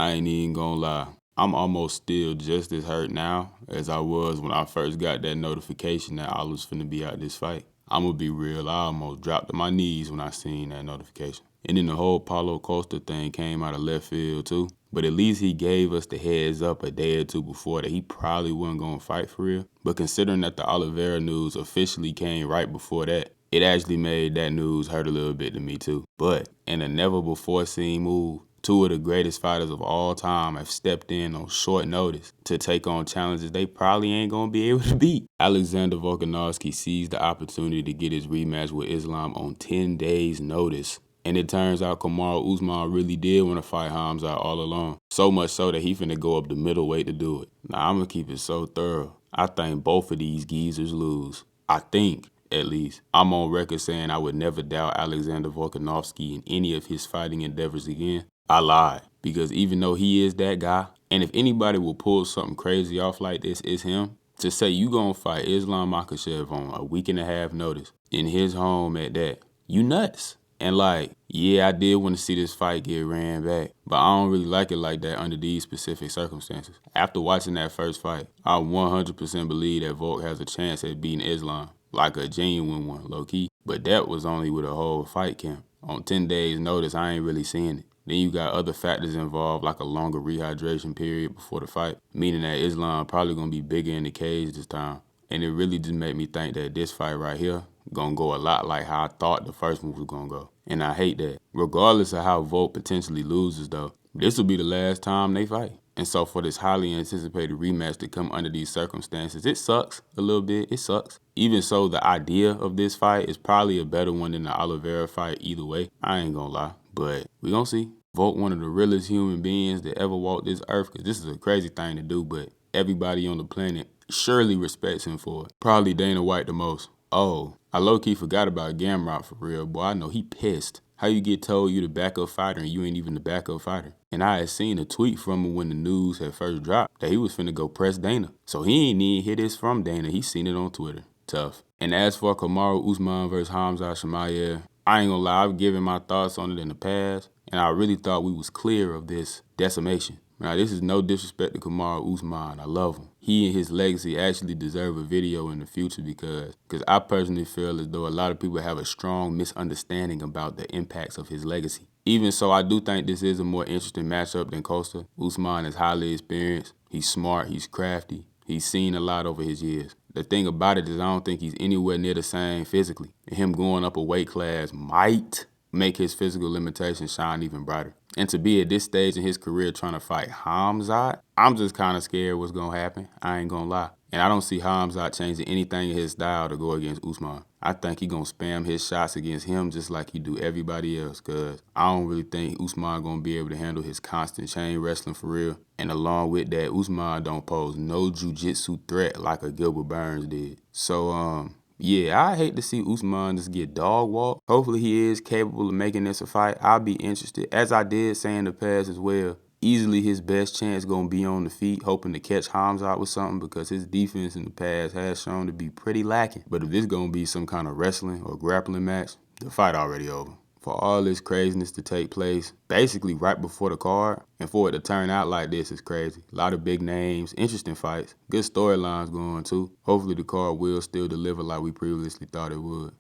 I ain't even gonna lie. I'm almost still just as hurt now as I was when I first got that notification that I was finna be out this fight. I'ma be real, I almost dropped to my knees when I seen that notification. And then the whole Paulo Costa thing came out of left field too. But at least he gave us the heads up a day or two before that he probably wasn't gonna fight for real. But considering that the Oliveira news officially came right before that, it actually made that news hurt a little bit to me too. But in a never before seen move, two of the greatest fighters of all time have stepped in on short notice to take on challenges they probably ain't gonna be able to beat. Alexander Volkanovski seized the opportunity to get his rematch with Islam on 10 days notice. And it turns out Kamaru Usman really did want to fight Hamza all along. So much so that he finna go up the middleweight to do it. Now I'm gonna keep it so thorough. I think both of these geezers lose. I think, at least. I'm on record saying I would never doubt Alexander Volkanovski in any of his fighting endeavors again. I lied, because even though he is that guy, and if anybody will pull something crazy off like this, it's him. To say you gonna fight Islam Makhachev on a week and a half notice, in his home at that, you nuts. And like, yeah, I did want to see this fight get ran back, but I don't really like it like that under these specific circumstances. After watching that first fight, I 100% believe that Volk has a chance at beating Islam, like a genuine one, low-key. But that was only with a whole fight camp. On 10 days notice, I ain't really seeing it. Then you got other factors involved, like a longer rehydration period before the fight, meaning that Islam probably gonna be bigger in the cage this time. And it really just made me think that this fight right here gonna go a lot like how I thought the first one was gonna go. And I hate that. Regardless of how Volk potentially loses though, this will be the last time they fight. And so for this highly anticipated rematch to come under these circumstances, it sucks a little bit, it sucks. Even so, the idea of this fight is probably a better one than the Oliveira fight either way. I ain't gonna lie, but we gonna see. Volk, one of the realest human beings that ever walked this earth, because this is a crazy thing to do, but everybody on the planet surely respects him for it. Probably Dana White the most. Oh, I low-key forgot about Gamrot for real, boy. I know he pissed. How you get told you the backup fighter and you ain't even the backup fighter? And I had seen a tweet from him when the news had first dropped that he was finna go press Dana. So he ain't even hear this from Dana. He seen it on Twitter. Tough. And as for Kamaru Usman versus Hamza Chimaev, I ain't gonna lie, I've given my thoughts on it in the past, and I really thought we was clear of this decimation. Now, this is no disrespect to Kamaru Usman. I love him. He and his legacy actually deserve a video in the future because I personally feel as though a lot of people have a strong misunderstanding about the impacts of his legacy. Even so, I do think this is a more interesting matchup than Costa. Usman is highly experienced. He's smart. He's crafty. He's seen a lot over his years. The thing about it is I don't think he's anywhere near the same physically. And him going up a weight class might make his physical limitations shine even brighter. And to be at this stage in his career trying to fight Hamzat, I'm just kind of scared what's going to happen. I ain't going to lie. And I don't see Hamzat changing anything in his style to go against Usman. I think he going to spam his shots against him just like he do everybody else, because I don't really think Usman going to be able to handle his constant chain wrestling for real. And along with that, Usman don't pose no jiu-jitsu threat like a Gilbert Burns did. So, yeah, I hate to see Usman just get dog walked. Hopefully he is capable of making this a fight. I'll be interested. As I did say in the past as well, easily his best chance going to be on the feet, hoping to catch Hamzat with something because his defense in the past has shown to be pretty lacking. But if this going to be some kind of wrestling or grappling match, the fight already over. For all this craziness to take place basically right before the card, and for it to turn out like this is crazy. A lot of big names, interesting fights, good storylines going too. Hopefully the card will still deliver like we previously thought it would.